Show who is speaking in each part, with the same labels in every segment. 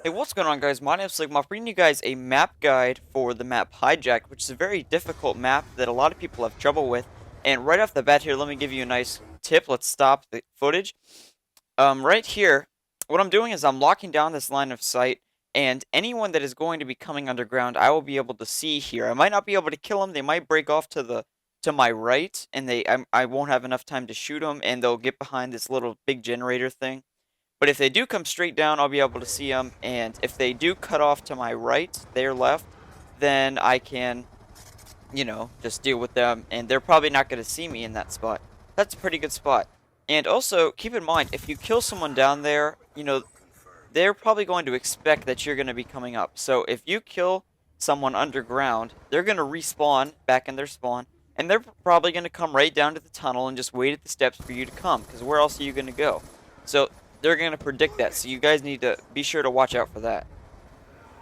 Speaker 1: Hey, what's going on, guys? My name is Slcmof, bringing you guys a map guide for the map Hijacked, which is a very difficult map that a lot of people have trouble with. And right off the bat here, let me give you a nice tip. Let's stop the footage. Right here, what I'm doing is I'm locking down this line of sight, and anyone that is going to be coming underground, I will be able to see here. I might not be able to kill them. They might break off to my right, and I won't have enough time to shoot them, and they'll get behind this little big generator thing. But if they do come straight down, I'll be able to see them. And if they do cut off to my right, their left, then I can, just deal with them. And they're probably not going to see me in that spot. That's a pretty good spot. And also, keep in mind, if you kill someone down there, they're probably going to expect that you're going to be coming up. So if you kill someone underground, they're going to respawn back in their spawn. And they're probably going to come right down to the tunnel and just wait at the steps for you to come. Because where else are you going to go? So they're going to predict that, so you guys need to be sure to watch out for that.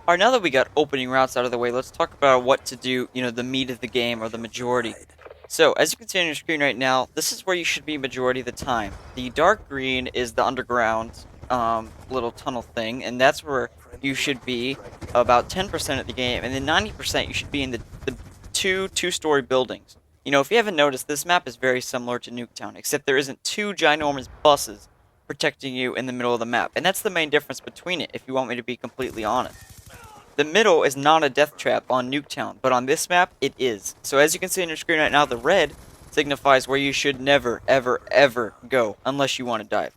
Speaker 1: Alright, now that we got opening routes out of the way, let's talk about what to do, the meat of the game, or the majority. So, as you can see on your screen right now, this is where you should be majority of the time. The dark green is the underground little tunnel thing, and that's where you should be about 10% of the game, and then 90% you should be in the two-story buildings. If you haven't noticed, this map is very similar to Nuketown, except there isn't two ginormous buses protecting you in the middle of the map. And that's the main difference between it, if you want me to be completely honest. The middle is not a death trap on Nuketown, but on this map, it is. So as you can see on your screen right now, the red signifies where you should never, ever, ever go, unless you want to dive.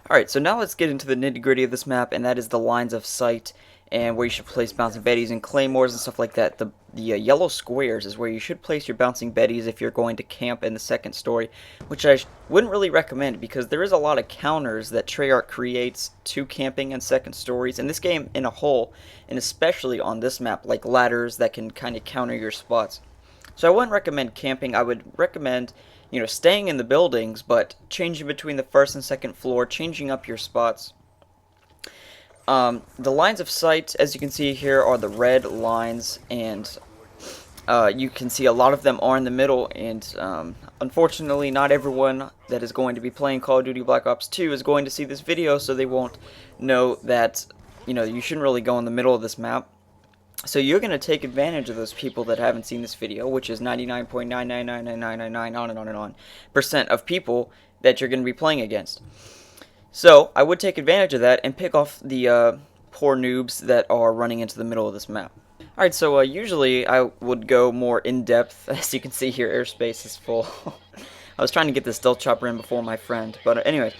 Speaker 1: Alright, so now let's get into the nitty-gritty of this map, and that is the lines of sight, and where you should place bouncing betties and claymores and stuff like that. The yellow squares is where you should place your bouncing betties if you're going to camp in the second story, which I wouldn't really recommend because there is a lot of counters that Treyarch creates to camping in second stories, and this game in a whole, and especially on this map, like ladders that can kind of counter your spots. So I wouldn't recommend camping. I would recommend, staying in the buildings, but changing between the first and second floor, changing up your spots. The lines of sight, as you can see here, are the red lines, and you can see a lot of them are in the middle, and unfortunately not everyone that is going to be playing Call of Duty Black Ops 2 is going to see this video, so they won't know that, you shouldn't really go in the middle of this map. So you're going to take advantage of those people that haven't seen this video, which is 99.9999999 on and on and on % of people that you're going to be playing against. So, I would take advantage of that and pick off the poor noobs that are running into the middle of this map. Alright, so usually I would go more in-depth. As you can see here, airspace is full. I was trying to get the stealth chopper in before my friend, but anyway.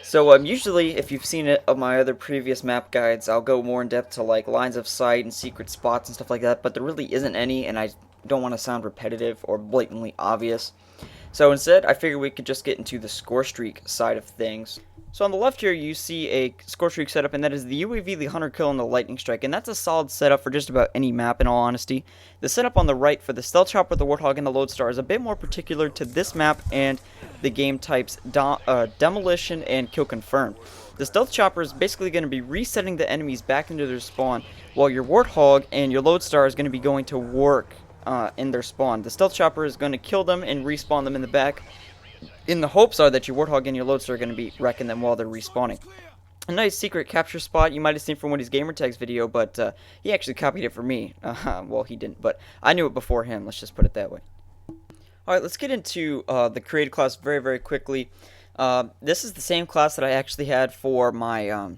Speaker 1: So usually, if you've seen it of my other previous map guides, I'll go more in-depth to like lines of sight and secret spots and stuff like that, but there really isn't any, and I don't want to sound repetitive or blatantly obvious. So instead, I figured we could just get into the Scorestreak side of things. So on the left here, you see a Scorestreak setup, and that is the UAV, the Hunter Kill, and the Lightning Strike, and that's a solid setup for just about any map, in all honesty. The setup on the right for the Stealth Chopper, the Warthog, and the Lodestar is a bit more particular to this map and the game types Demolition and Kill Confirmed. The Stealth Chopper is basically going to be resetting the enemies back into their spawn, while your Warthog and your Lodestar is going to be going to work in their spawn. The Stealth Chopper is going to kill them and respawn them in the back, in the hopes are that your Warthog and your Lodestar are going to be wrecking them while they're respawning. A nice secret capture spot you might have seen from Woody's Gamertags video, but he actually copied it for me. Well, he didn't, but I knew it before him, let's just put it that way. Alright, let's get into the created class very, very quickly. This is the same class that I actually had for my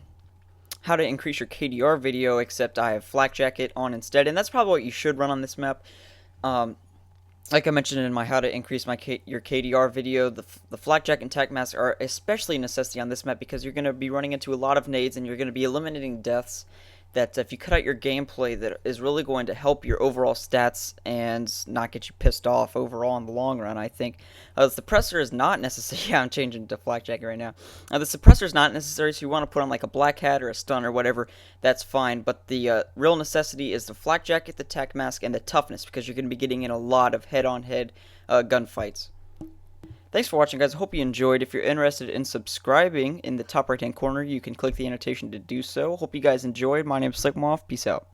Speaker 1: how to increase your KDR video, except I have Flak Jacket on instead, and that's probably what you should run on this map. Like I mentioned in my how to increase your KDR video, the Flak Jacket and Tac Mask are especially a necessity on this map because you're going to be running into a lot of nades and you're going to be eliminating deaths that if you cut out your gameplay, that is really going to help your overall stats and not get you pissed off overall in the long run, I think. The suppressor is not necessary. Yeah, I'm changing to Flak Jacket right now. The suppressor is not necessary, so you want to put on like a black hat or a stun or whatever, that's fine. But the real necessity is the Flak Jacket, the Tac Mask, and the toughness, because you're going to be getting in a lot of head-on-head gunfights. Thanks for watching, guys. I hope you enjoyed. If you're interested in subscribing in the top right-hand corner, you can click the annotation to do so. Hope you guys enjoyed. My name is Slcmof. Peace out.